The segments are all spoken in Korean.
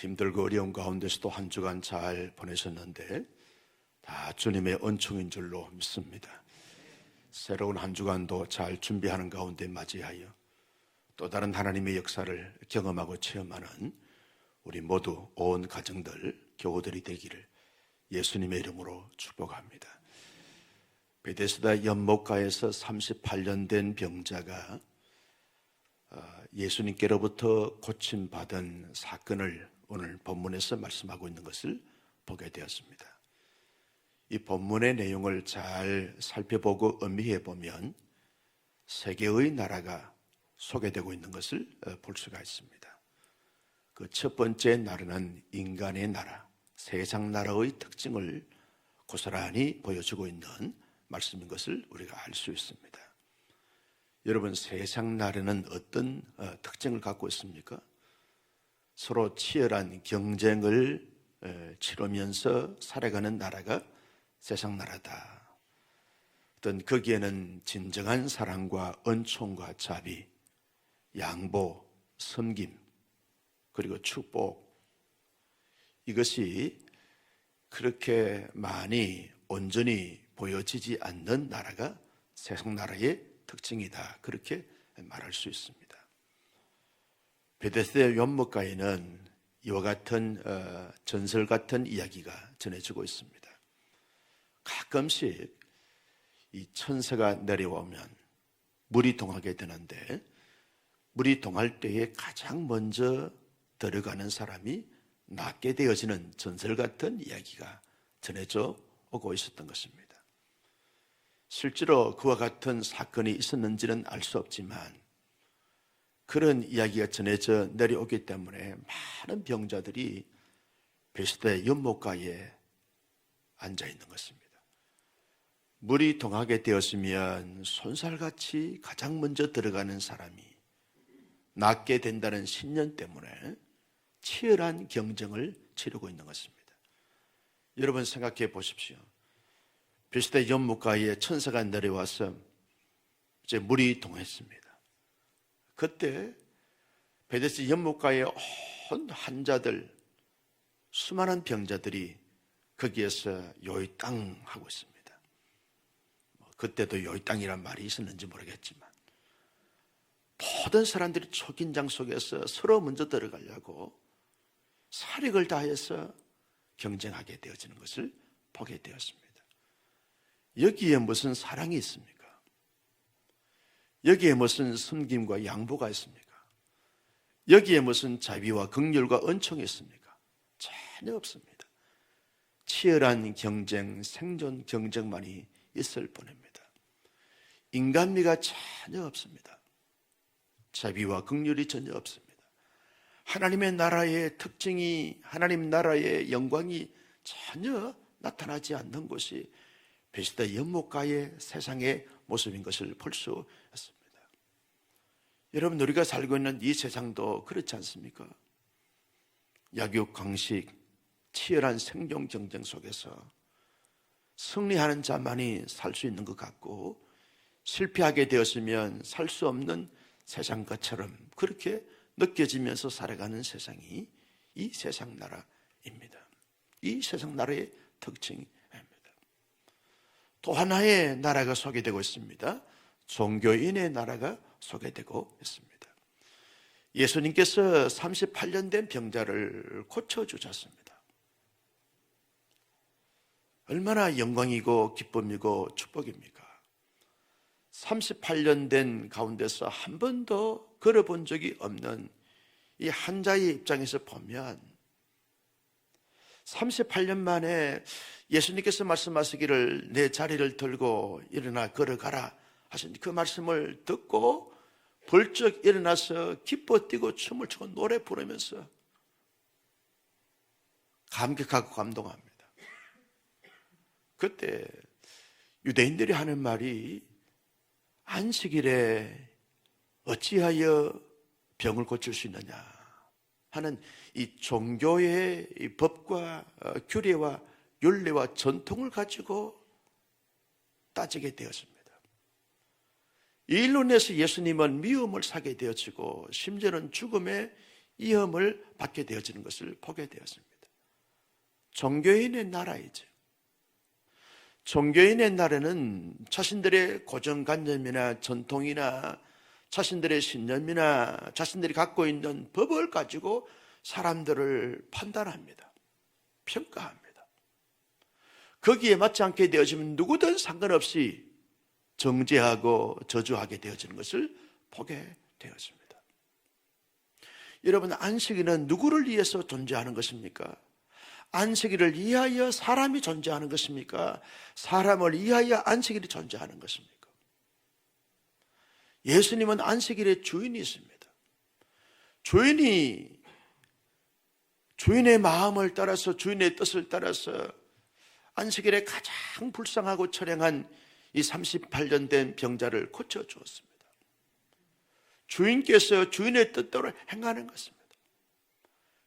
힘들고 어려운 가운데서도 한 주간 잘 보내셨는데 다 주님의 은총인 줄로 믿습니다. 새로운 한 주간도 잘 준비하는 가운데 맞이하여 또 다른 하나님의 역사를 경험하고 체험하는 우리 모두 온 가정들, 교우들이 되기를 예수님의 이름으로 축복합니다. 베데스다 연못가에서 38년 된 병자가 예수님께로부터 고침받은 사건을 오늘 본문에서 말씀하고 있는 것을 보게 되었습니다. 이 본문의 내용을 잘 살펴보고 음미해 보면 세 개의 나라가 소개되고 있는 것을 볼 수가 있습니다. 그 첫 번째 나라는 인간의 나라, 세상 나라의 특징을 고스란히 보여주고 있는 말씀인 것을 우리가 알 수 있습니다. 여러분, 세상 나라는 어떤 특징을 갖고 있습니까? 서로 치열한 경쟁을 치르면서 살아가는 나라가 세상 나라다. 어떤 거기에는 진정한 사랑과 은총과 자비, 양보, 섬김, 그리고 축복, 이것이 그렇게 많이 온전히 보여지지 않는 나라가 세상 나라의 특징이다, 그렇게 말할 수 있습니다. 베데스다 연못가에는 이와 같은 전설 같은 이야기가 전해지고 있습니다. 가끔씩 이 천사가 내려오면 물이 동하게 되는데, 물이 동할 때에 가장 먼저 들어가는 사람이 낫게 되어지는 전설 같은 이야기가 전해져 오고 있었던 것입니다. 실제로 그와 같은 사건이 있었는지는 알 수 없지만 그런 이야기가 전해져 내려오기 때문에 많은 병자들이 베데스다 연못가에 앉아 있는 것입니다. 물이 동하게 되었으면 손살같이 가장 먼저 들어가는 사람이 낫게 된다는 신념 때문에 치열한 경쟁을 치르고 있는 것입니다. 여러분, 생각해 보십시오. 베데스다 연못가에 천사가 내려와서 이제 물이 동했습니다. 그때 베데스다 연못가의 온 환자들, 수많은 병자들이 거기에서 요이땅하고 있습니다. 그때도 요이땅이란 말이 있었는지 모르겠지만 모든 사람들이 초긴장 속에서 서로 먼저 들어가려고 사력을 다해서 경쟁하게 되어지는 것을 보게 되었습니다. 여기에 무슨 사랑이 있습니까? 여기에 무슨 섬김과 양보가 있습니까? 여기에 무슨 자비와 긍휼과 은총이 있습니까? 전혀 없습니다. 치열한 경쟁, 생존 경쟁만이 있을 뿐입니다. 인간미가 전혀 없습니다. 자비와 긍휼이 전혀 없습니다. 하나님의 나라의 특징이, 하나님 나라의 영광이 전혀 나타나지 않는 곳이 베데스다 연못가의 세상의 모습인 것을 볼 수 있습니다. 여러분, 우리가 살고 있는 이 세상도 그렇지 않습니까? 약육강식, 치열한 생존 경쟁 속에서 승리하는 자만이 살 수 있는 것 같고, 실패하게 되었으면 살 수 없는 세상 것처럼 그렇게 느껴지면서 살아가는 세상이 이 세상 나라입니다. 이 세상 나라의 특징입니다. 또 하나의 나라가 소개되고 있습니다. 종교인의 나라가 소개되고 있습니다. 예수님께서 38년 된 병자를 고쳐주셨습니다. 얼마나 영광이고 기쁨이고 축복입니까? 38년 된 가운데서 한 번도 걸어본 적이 없는 이 환자의 입장에서 보면 38년 만에 예수님께서 말씀하시기를 내 자리를 들고 일어나 걸어가라 하신 그 말씀을 듣고 벌쩍 일어나서 기뻐 뛰고 춤을 추고 노래 부르면서 감격하고 감동합니다. 그때 유대인들이 하는 말이 안식일에 어찌하여 병을 고칠 수 있느냐 하는 이 종교의 이 법과 규례와 율례와 전통을 가지고 따지게 되었습니다. 이 일로 인해서 예수님은 미움을 사게 되어지고 심지어는 죽음의 위험을 받게 되어지는 것을 보게 되었습니다. 종교인의 나라이죠. 종교인의 나라는 자신들의 고정관념이나 전통이나 자신들의 신념이나 자신들이 갖고 있는 법을 가지고 사람들을 판단합니다. 평가합니다. 거기에 맞지 않게 되어지면 누구든 상관없이 정죄하고 저주하게 되어지는 것을 보게 되었습니다. 여러분, 안식일은 누구를 위해서 존재하는 것입니까? 안식일을 위하여 사람이 존재하는 것입니까? 사람을 위하여 안식일이 존재하는 것입니까? 예수님은 안식일의 주인이 있습니다. 주인의 마음을 따라서, 주인의 뜻을 따라서 안식일에 가장 불쌍하고 처량한 이 38년 된 병자를 고쳐주었습니다. 주인께서 주인의 뜻대로 행하는 것입니다.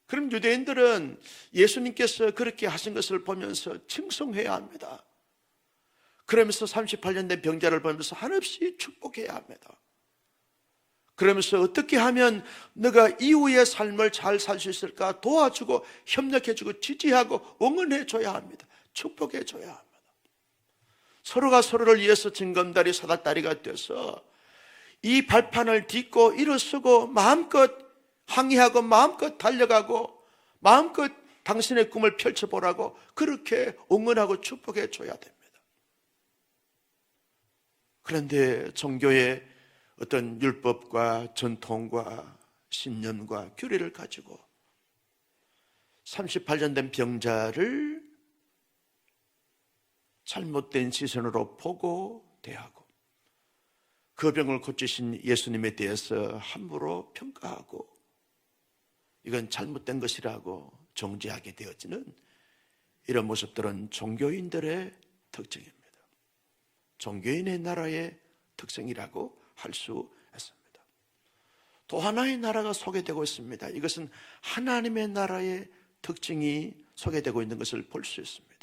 그럼 유대인들은 예수님께서 그렇게 하신 것을 보면서 칭송해야 합니다. 그러면서 38년 된 병자를 보면서 한없이 축복해야 합니다. 그러면서 어떻게 하면 너가 이후의 삶을 잘 살 수 있을까 도와주고 협력해주고 지지하고 응원해줘야 합니다. 축복해줘야 합니다. 서로가 서로를 위해서 징검다리 사닥다리가 돼서 이 발판을 딛고 일어서고 마음껏 항의하고 마음껏 달려가고 마음껏 당신의 꿈을 펼쳐보라고 그렇게 응원하고 축복해줘야 됩니다. 그런데 종교의 어떤 율법과 전통과 신념과 규례를 가지고 38년 된 병자를 잘못된 시선으로 보고 대하고 그 병을 고치신 예수님에 대해서 함부로 평가하고 이건 잘못된 것이라고 정죄하게 되어지는 이런 모습들은 종교인들의 특징입니다. 종교인의 나라의 특성이라고 할 수 있습니다. 또 하나의 나라가 소개되고 있습니다. 이것은 하나님의 나라의 특징이 소개되고 있는 것을 볼 수 있습니다.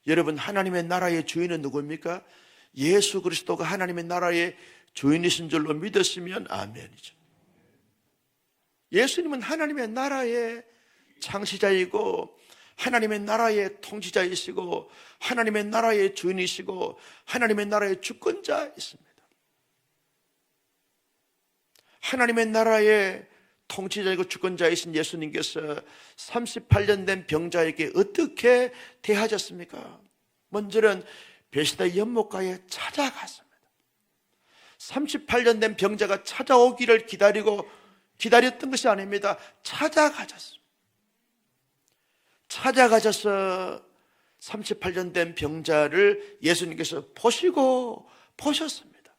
여러분, 하나님의 나라의 주인은 누구입니까? 예수 그리스도가 하나님의 나라의 주인이신 줄로 믿었으면 아멘이죠. 예수님은 하나님의 나라의 창시자이고 하나님의 나라의 통치자이시고 하나님의 나라의 주인이시고 하나님의 나라의 주권자이십니다. 하나님의 나라의 통치자이고 주권자이신 예수님께서 38년 된 병자에게 어떻게 대하셨습니까? 먼저는 베시다 연못가에 찾아갔습니다. 38년 된 병자가 찾아오기를 기다렸던 것이 아닙니다. 찾아가셨습니다. 찾아가셔서 38년 된 병자를 예수님께서 보셨습니다.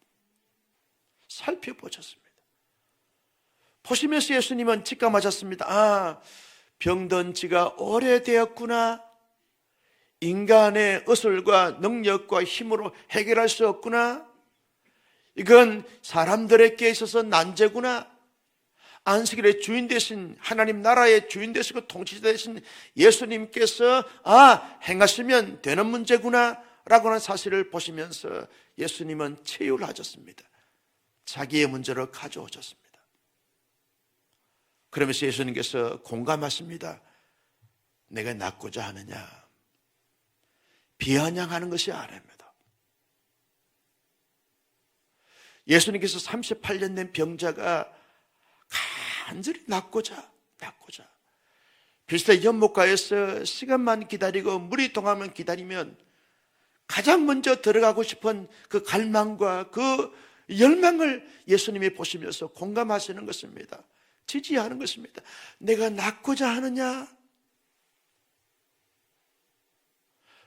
살펴보셨습니다. 보시면서 예수님은 직감하셨습니다. 병든 지가 오래되었구나. 인간의 의술과 능력과 힘으로 해결할 수 없구나. 이건 사람들에게 있어서 난제구나. 안식일의 주인 되신 하나님 나라의 주인 되시고 통치자 되신 예수님께서 행하시면 되는 문제구나 라고 하는 사실을 보시면서 예수님은 체휼하셨습니다. 자기의 문제로 가져오셨습니다. 그러면서 예수님께서 공감하십니다. 내가 낫고자 하느냐? 비아냥하는 것이 아닙니다. 예수님께서 38년 된 병자가 간절히 낫고자 빌스다 연못가에서 시간만 기다리고 물이 동하면 기다리면 가장 먼저 들어가고 싶은 그 갈망과 그 열망을 예수님이 보시면서 공감하시는 것입니다. 지지하는 것입니다. 내가 낫고자 하느냐?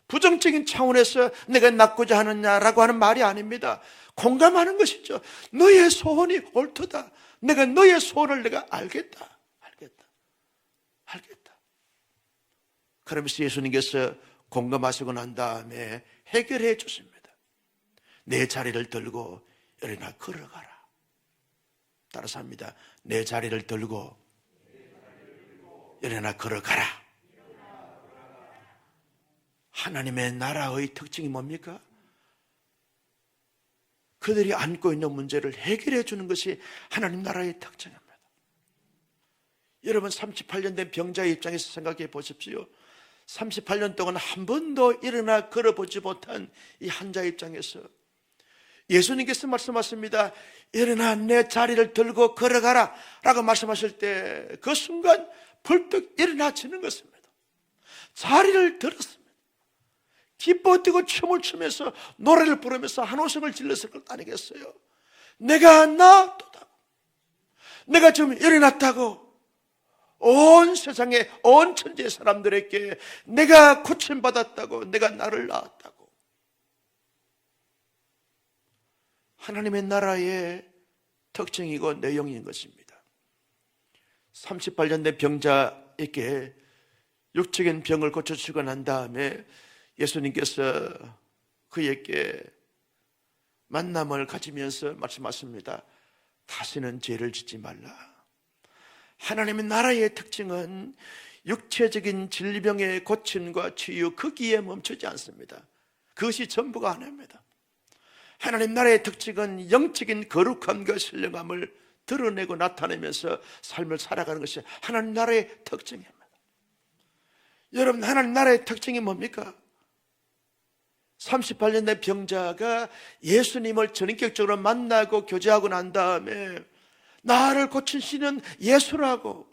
부정적인 차원에서 내가 낫고자 하느냐라고 하는 말이 아닙니다. 공감하는 것이죠. 너의 소원이 옳도다. 내가 너의 소원을 내가 알겠다. 그러면서 예수님께서 공감하시고 난 다음에 해결해 주십니다. 내 자리를 들고 일어나 걸어가라. 따라서 합니다. 내 자리를 들고 일어나 걸어가라. 하나님의 나라의 특징이 뭡니까? 그들이 안고 있는 문제를 해결해 주는 것이 하나님 나라의 특징입니다. 여러분 38년 된 병자의 입장에서 생각해 보십시오. 38년 동안 한 번도 일어나 걸어보지 못한 이 환자의 입장에서 예수님께서 말씀하십니다. 일어나 내 자리를 들고 걸어가라 라고 말씀하실 때 그 순간 벌떡 일어나지는 것입니다. 자리를 들었습니다. 기뻐 뛰고 춤을 추면서 노래를 부르면서 한호성을 질렀을 것 아니겠어요? 내가 나았도다, 내가 지금 일어났다고 온 세상에 온 천지의 사람들에게 내가 고침받았다고, 내가 나를 낳았다고. 하나님의 나라의 특징이고 내용인 것입니다. 38년 된 병자에게 육적인 병을 고쳐주고 난 다음에 예수님께서 그에게 만남을 가지면서 말씀하십니다. 다시는 죄를 짓지 말라. 하나님의 나라의 특징은 육체적인 질병의 고침과 치유, 거기에 멈추지 않습니다. 그것이 전부가 아닙니다. 하나님 나라의 특징은 영적인 거룩함과 신령함을 드러내고 나타내면서 삶을 살아가는 것이 하나님 나라의 특징입니다. 여러분, 하나님 나라의 특징이 뭡니까? 38년 된 병자가 예수님을 전인격적으로 만나고 교제하고 난 다음에 나를 고치시는 예수라고,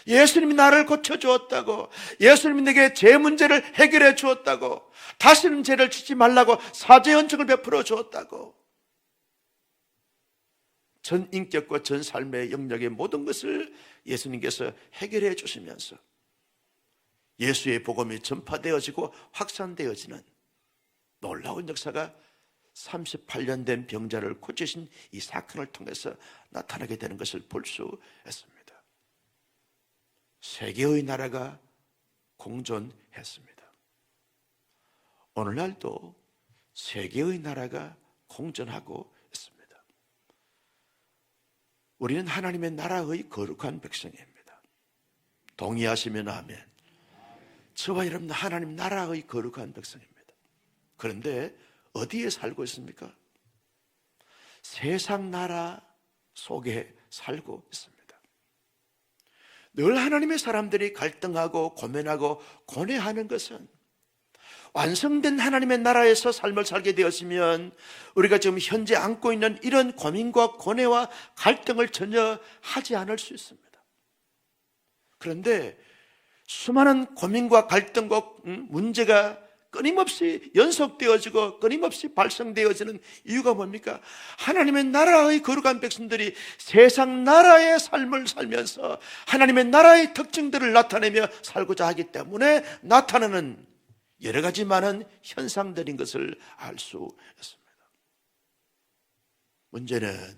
예수님이 나를 고쳐주었다고, 예수님이 내게 죄 문제를 해결해 주었다고, 다시는 죄를 짓지 말라고 사죄恩청을 베풀어 주었다고, 전 인격과 전 삶의 영역의 모든 것을 예수님께서 해결해 주시면서 예수의 복음이 전파되어지고 확산되어지는 놀라운 역사가 38년 된 병자를 고치신 이 사건을 통해서 나타나게 되는 것을 볼 수 있습니다. 세계의 나라가 공존했습니다. 오늘날도 세계의 나라가 공존하고 있습니다. 우리는 하나님의 나라의 거룩한 백성입니다. 동의하시면 아멘. 저와 여러분 하나님 나라의 거룩한 백성입니다. 그런데 어디에 살고 있습니까? 세상 나라 속에 살고 있습니다. 늘 하나님의 사람들이 갈등하고 고민하고 고뇌하는 것은 완성된 하나님의 나라에서 삶을 살게 되었으면 우리가 지금 현재 안고 있는 이런 고민과 고뇌와 갈등을 전혀 하지 않을 수 있습니다. 그런데 수많은 고민과 갈등과 문제가 끊임없이 연속되어지고 끊임없이 발생되어지는 이유가 뭡니까? 하나님의 나라의 거룩한 백성들이 세상 나라의 삶을 살면서 하나님의 나라의 특징들을 나타내며 살고자 하기 때문에 나타나는 여러 가지 많은 현상들인 것을 알 수 있습니다. 문제는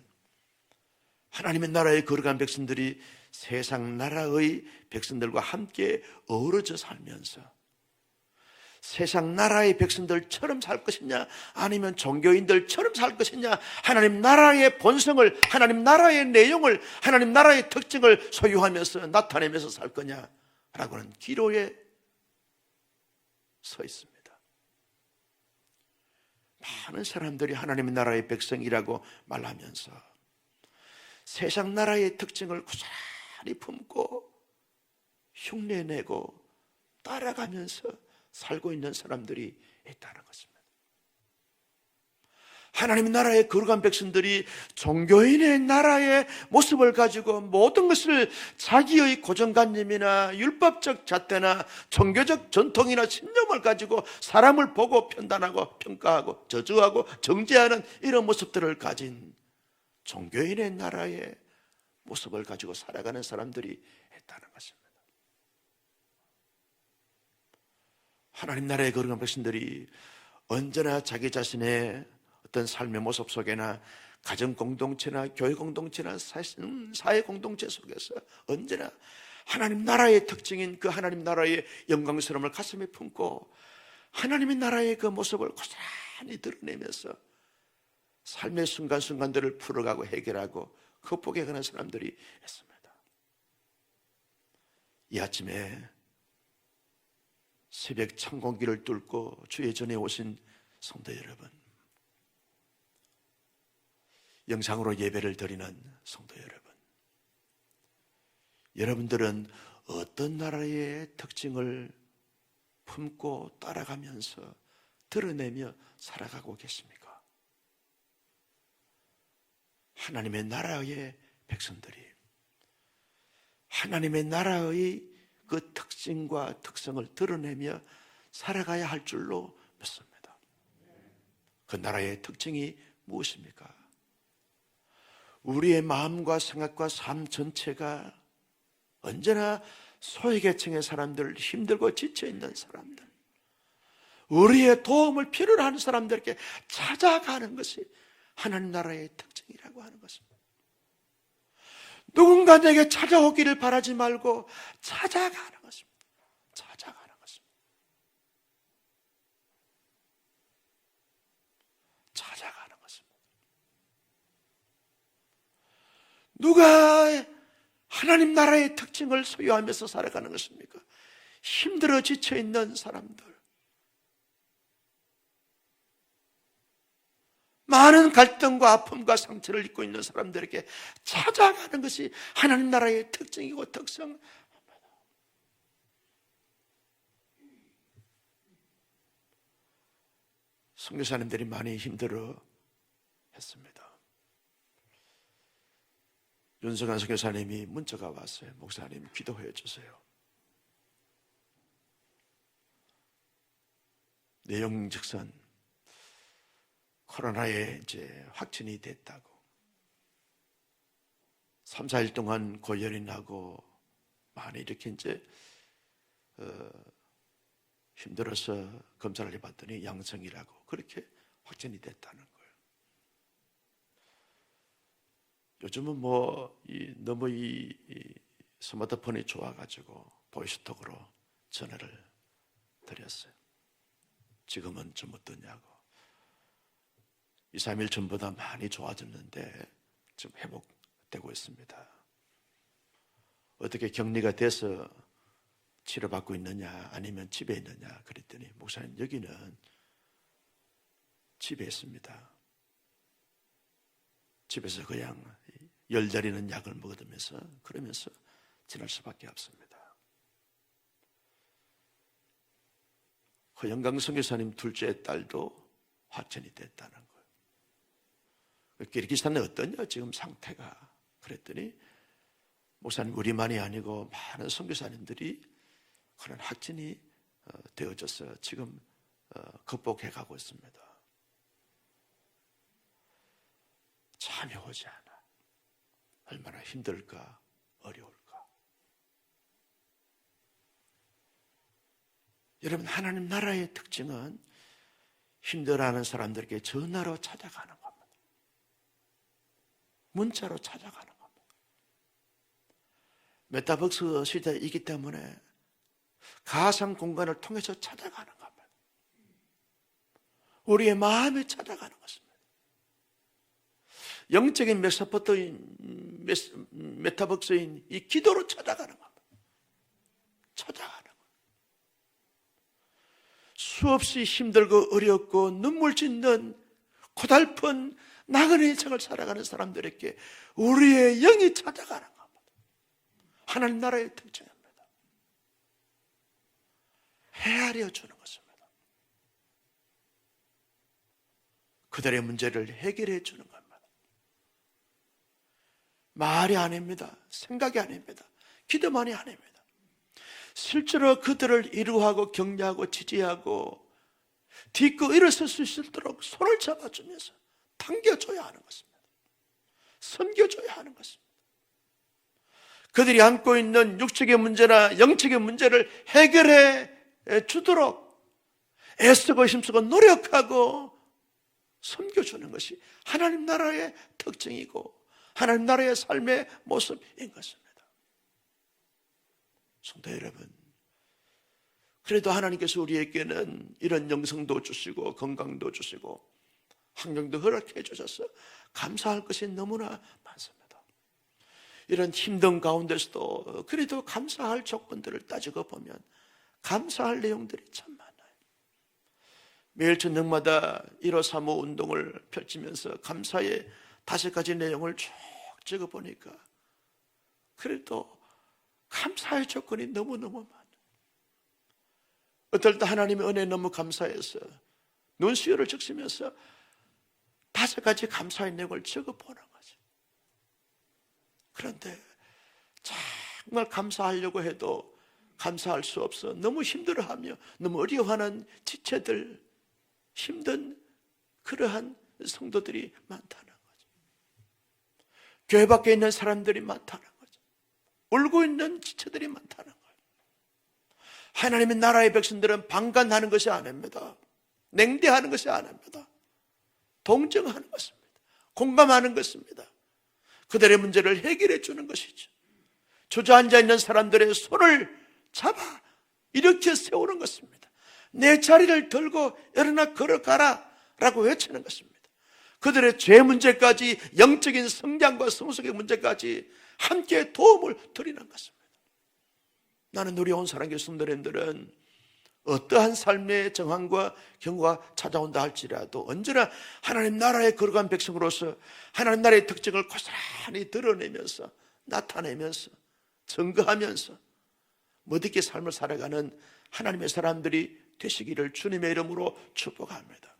하나님의 나라의 거룩한 백성들이 세상 나라의 백성들과 함께 어우러져 살면서 세상 나라의 백성들처럼 살 것이냐, 아니면 종교인들처럼 살 것이냐, 하나님 나라의 본성을, 하나님 나라의 내용을, 하나님 나라의 특징을 소유하면서 나타내면서 살 거냐라고는 기로에 서 있습니다. 많은 사람들이 하나님의 나라의 백성이라고 말하면서 세상 나라의 특징을 고스란히 품고 흉내내고 따라가면서 살고 있는 사람들이 있다는 것입니다. 하나님의 나라의 거룩한 백성들이 종교인의 나라의 모습을 가지고 모든 것을 자기의 고정관념이나 율법적 잣대나 종교적 전통이나 신념을 가지고 사람을 보고 판단하고 평가하고 저주하고 정죄하는 이런 모습들을 가진 종교인의 나라의 모습을 가지고 살아가는 사람들이 있다는 것입니다. 하나님 나라의 거룩한 백성들이 언제나 자기 자신의 어떤 삶의 모습 속에나 가정 공동체나 교회 공동체나 사회 공동체 속에서 언제나 하나님 나라의 특징인 그 하나님 나라의 영광스러움을 가슴에 품고 하나님의 나라의 그 모습을 고스란히 드러내면서 삶의 순간순간들을 풀어가고 해결하고 극복해가는 사람들이 있습니다. 이 아침에 새벽 찬공기를 뚫고 주의 전에 오신 성도 여러분, 영상으로 예배를 드리는 성도 여러분, 여러분들은 어떤 나라의 특징을 품고 따라가면서 드러내며 살아가고 계십니까? 하나님의 나라의 백성들이 하나님의 나라의 그 특징과 특성을 드러내며 살아가야 할 줄로 믿습니다. 그 나라의 특징이 무엇입니까? 우리의 마음과 생각과 삶 전체가 언제나 소외계층의 사람들, 힘들고 지쳐있는 사람들, 우리의 도움을 필요로 하는 사람들에게 찾아가는 것이 하나님 나라의 특징이라고 하는 것입니다. 누군가 내게 찾아오기를 바라지 말고 찾아가는 것입니다. 찾아가는 것입니다. 찾아가는 것입니다. 누가 하나님 나라의 특징을 소유하면서 살아가는 것입니까? 힘들어 지쳐있는 사람들, 많은 갈등과 아픔과 상처를 입고 있는 사람들에게 찾아가는 것이 하나님 나라의 특징이고 특성입니다. 선교사님들이 많이 힘들어 했습니다. 윤석한 선교사님이 문자가 왔어요. 목사님 기도해 주세요. 내용즉슨 코로나에 이제 확진이 됐다고 3, 4일 동안 고열이 나고 많이 이렇게 이제 힘들어서 검사를 해봤더니 양성이라고 그렇게 확진이 됐다는 거예요. 요즘은 너무 이 스마트폰이 좋아가지고 보이스톡으로 전화를 드렸어요. 지금은 좀 어떠냐고. 2, 3일 전보다 많이 좋아졌는데 지금 회복되고 있습니다. 어떻게 격리가 돼서 치료받고 있느냐 아니면 집에 있느냐 그랬더니 목사님 여기는 집에 있습니다. 집에서 그냥 열내리는 약을 먹으면서 그러면서 지낼 수밖에 없습니다. 허영강 선교사님 둘째 딸도 확진이 됐다는 거예요. 키르기스탄은 어떠냐 지금 상태가 그랬더니 목사님 우리만이 아니고 많은 선교사님들이 그런 확진이 되어져서 지금 극복해 가고 있습니다. 잠이 오지 않아. 얼마나 힘들까 어려울까. 여러분 하나님 나라의 특징은 힘들어하는 사람들에게 전화로 찾아가는 겁니다. 문자로 찾아가는 겁니다. 메타버스 시대이기 때문에 가상 공간을 통해서 찾아가는 겁니다. 우리의 마음에 찾아가는 것입니다. 영적인 메타버스인 이 기도로 찾아가는 겁니다. 찾아가는 겁니다. 수없이 힘들고 어렵고 눈물 짓는 고달픈 나그네 인생을 살아가는 사람들에게 우리의 영이 찾아가는 겁니다. 하나님 나라의 특징입니다. 헤아려 주는 것입니다. 그들의 문제를 해결해 주는 겁니다. 말이 아닙니다. 생각이 아닙니다. 기도만이 아닙니다. 실제로 그들을 위로하고 격려하고 지지하고 딛고 일어설 수 있도록 손을 잡아주면서 당겨줘야 하는 것입니다. 섬겨줘야 하는 것입니다. 그들이 안고 있는 육적의 문제나 영적의 문제를 해결해 주도록 애쓰고 힘쓰고 노력하고 섬겨주는 것이 하나님 나라의 특징이고 하나님 나라의 삶의 모습인 것입니다. 성도 여러분, 그래도 하나님께서 우리에게는 이런 영성도 주시고 건강도 주시고 환경도 허락해 주셔서 감사할 것이 너무나 많습니다. 이런 힘든 가운데서도 그래도 감사할 조건들을 따지고 보면 감사할 내용들이 참 많아요. 매일 저녁마다 1호 3호 운동을 펼치면서 감사의 5가지 내용을 쭉 적어보니까 그래도 감사의 조건이 너무너무 많아. 어떨 때 하나님의 은혜에 너무 감사해서 눈수혈을 적시면서 5가지 감사의 내용을 적어보는 거죠. 그런데 정말 감사하려고 해도 감사할 수 없어 너무 힘들어하며 너무 어려워하는 지체들, 힘든 그러한 성도들이 많다는 거죠. 교회 밖에 있는 사람들이 많다는 거죠. 울고 있는 지체들이 많다는 거예요. 하나님의 나라의 백성들은 방관하는 것이 아닙니다. 냉대하는 것이 아닙니다. 동정하는 것입니다. 공감하는 것입니다. 그들의 문제를 해결해 주는 것이죠. 주저앉아 있는 사람들의 손을 잡아 일으켜 세우는 것입니다. 내 자리를 들고 일어나 걸어가라 라고 외치는 것입니다. 그들의 죄 문제까지, 영적인 성장과 성숙의 문제까지 함께 도움을 드리는 것입니다. 나는 우리 온 사랑교회 성도님들은 어떠한 삶의 정황과 경우가 찾아온다 할지라도 언제나 하나님 나라에 거룩한 백성으로서 하나님 나라의 특징을 고스란히 드러내면서 나타내면서 증거하면서 멋있게 삶을 살아가는 하나님의 사람들이 되시기를 주님의 이름으로 축복합니다.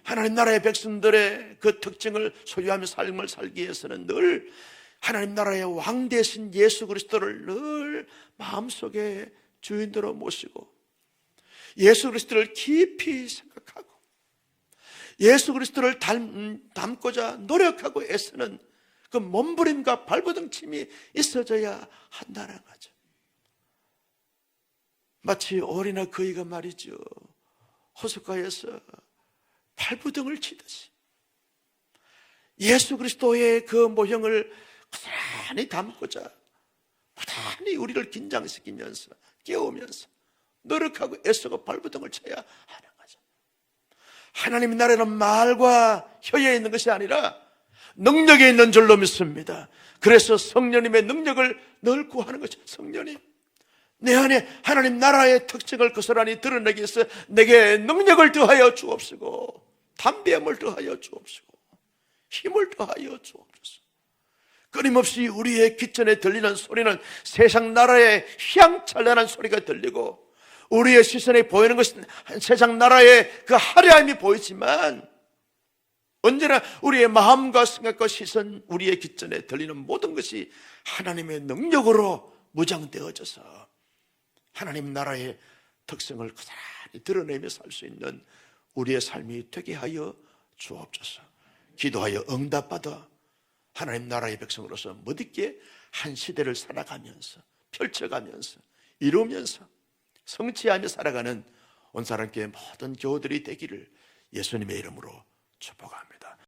하나님 나라의 백성들의 그 특징을 소유하며 삶을 살기 위해서는 늘 하나님 나라의 왕 되신 예수 그리스도를 늘 마음속에 주인으로 모시고 예수 그리스도를 깊이 생각하고 예수 그리스도를 닮고자 노력하고 애쓰는 그 몸부림과 발버둥침이 있어져야 한다는 거죠. 마치 어린아 거위가 말이죠, 호숫가에서 발버둥을 치듯이 예수 그리스도의 그 모형을 고스란히 담고자 부단히 우리를 긴장시키면서 깨우면서 노력하고 애쓰고 발버둥을 쳐야 하는 거죠. 하나님의 나라는 말과 혀에 있는 것이 아니라 능력에 있는 줄로 믿습니다. 그래서 성령님의 능력을 늘 구하는 거죠. 성령님, 내 안에 하나님 나라의 특징을 고스란히 드러내기 위해서 내게 능력을 더하여 주옵시고 담대함을 더하여 주옵시고 힘을 더하여 주옵소서. 끊임없이 우리의 귓전에 들리는 소리는 세상 나라의 휘황찬란한 소리가 들리고 우리의 시선에 보이는 것은 세상 나라의 그 화려함이 보이지만 언제나 우리의 마음과 생각과 시선, 우리의 귓전에 들리는 모든 것이 하나님의 능력으로 무장되어져서 하나님 나라의 특성을 고스란히 드러내며 살 수 있는 우리의 삶이 되게 하여 주옵소서. 기도하여 응답받아 하나님 나라의 백성으로서 멋있게 한 시대를 살아가면서 펼쳐가면서 이루면서 성취하며 살아가는 온사람교회 모든 교우들이 되기를 예수님의 이름으로 축복합니다.